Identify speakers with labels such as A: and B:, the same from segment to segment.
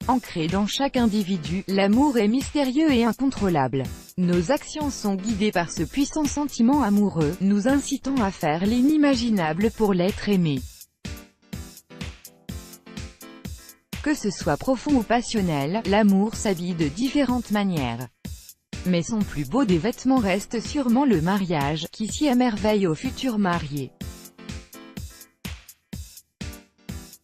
A: Ancré dans chaque individu, l'amour est mystérieux et incontrôlable. Nos actions sont guidées par ce puissant sentiment amoureux, nous incitant à faire l'inimaginable pour l'être aimé. Que ce soit profond ou passionnel, l'amour s'habille de différentes manières. Mais son plus beau des vêtements reste sûrement le mariage, qui s'y émerveille aux futurs mariés.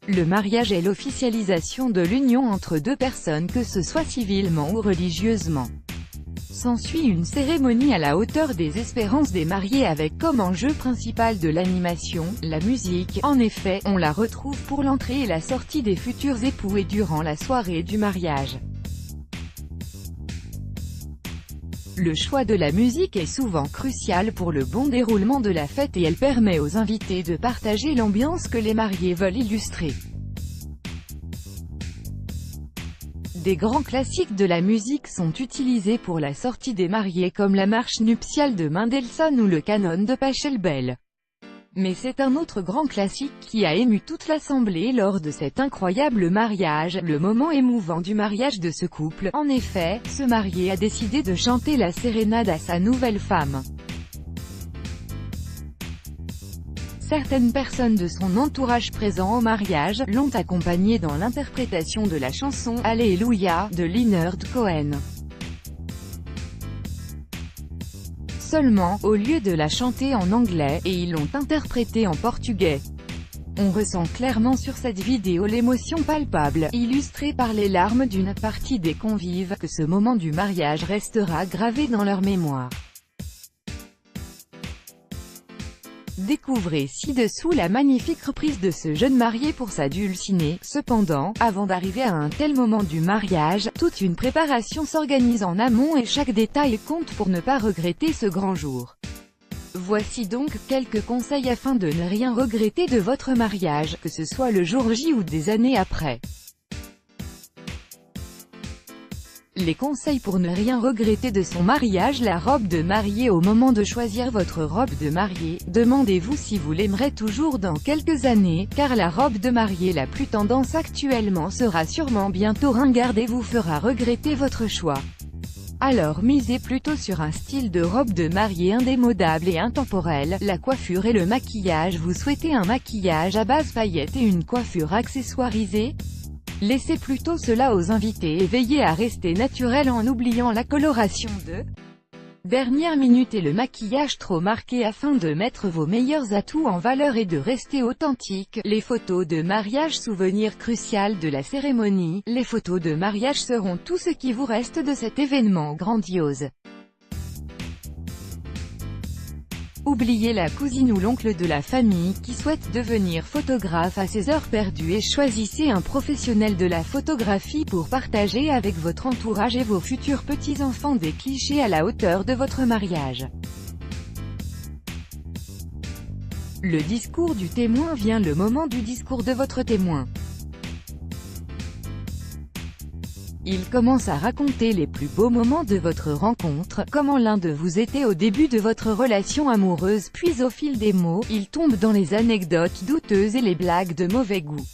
A: Le mariage est l'officialisation de l'union entre deux personnes, que ce soit civilement ou religieusement. S'ensuit une cérémonie à la hauteur des espérances des mariés avec comme enjeu principal de l'animation, la musique. En effet, on la retrouve pour l'entrée et la sortie des futurs époux et durant la soirée du mariage. Le choix de la musique est souvent crucial pour le bon déroulement de la fête et elle permet aux invités de partager l'ambiance que les mariés veulent illustrer. Des grands classiques de la musique sont utilisés pour la sortie des mariés comme la marche nuptiale de Mendelssohn ou le canon de Pachelbel. Mais c'est un autre grand classique qui a ému toute l'assemblée lors de cet incroyable mariage, le moment émouvant du mariage de ce couple. En effet, ce marié a décidé de chanter la sérénade à sa nouvelle femme. Certaines personnes de son entourage présent au mariage l'ont accompagné dans l'interprétation de la chanson « Alléluia » de Leonard Cohen. Seulement, au lieu de la chanter en anglais, et ils l'ont interprétée en portugais. On ressent clairement sur cette vidéo l'émotion palpable, illustrée par les larmes d'une partie des convives, que ce moment du mariage restera gravé dans leur mémoire. Découvrez ci-dessous la magnifique reprise de ce jeune marié pour sa dulcinée. Cependant, avant d'arriver à un tel moment du mariage, toute une préparation s'organise en amont et chaque détail compte pour ne pas regretter ce grand jour. Voici donc quelques conseils afin de ne rien regretter de votre mariage, que ce soit le jour J ou des années après. Les conseils pour ne rien regretter de son mariage. La robe de mariée. Au moment de choisir votre robe de mariée, demandez-vous si vous l'aimerez toujours dans quelques années, car la robe de mariée la plus tendance actuellement sera sûrement bientôt ringarde et vous fera regretter votre choix. Alors misez plutôt sur un style de robe de mariée indémodable et intemporel. La coiffure et le maquillage. Vous souhaitez un maquillage à base paillettes et une coiffure accessoirisée? Laissez plutôt cela aux invités et veillez à rester naturel en oubliant la coloration de dernière minute et le maquillage trop marqué afin de mettre vos meilleurs atouts en valeur et de rester authentique. Les photos de mariage. Souvenir crucial de la cérémonie. Les photos de mariage seront tout ce qui vous reste de cet événement grandiose. Oubliez la cousine ou l'oncle de la famille qui souhaite devenir photographe à ses heures perdues et choisissez un professionnel de la photographie pour partager avec votre entourage et vos futurs petits-enfants des clichés à la hauteur de votre mariage. Le discours du témoin. Vient le moment du discours de votre témoin. Il commence à raconter les plus beaux moments de votre rencontre, comment l'un de vous était au début de votre relation amoureuse, puis au fil des mots, il tombe dans les anecdotes douteuses et les blagues de mauvais goût.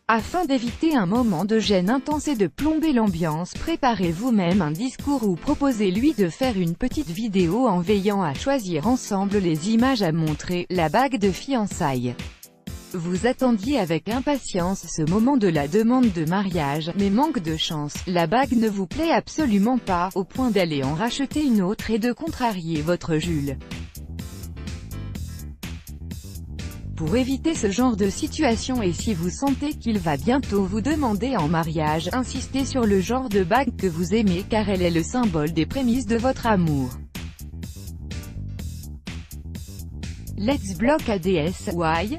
A: Afin d'éviter un moment de gêne intense et de plomber l'ambiance, préparez vous-même un discours ou proposez-lui de faire une petite vidéo en veillant à choisir ensemble les images à montrer. La bague de fiançailles. Vous attendiez avec impatience ce moment de la demande de mariage, mais manque de chance, la bague ne vous plaît absolument pas, au point d'aller en racheter une autre et de contrarier votre Jules. Pour éviter ce genre de situation et si vous sentez qu'il va bientôt vous demander en mariage, insistez sur le genre de bague que vous aimez car elle est le symbole des prémices de votre amour. Let's block ADS. Why?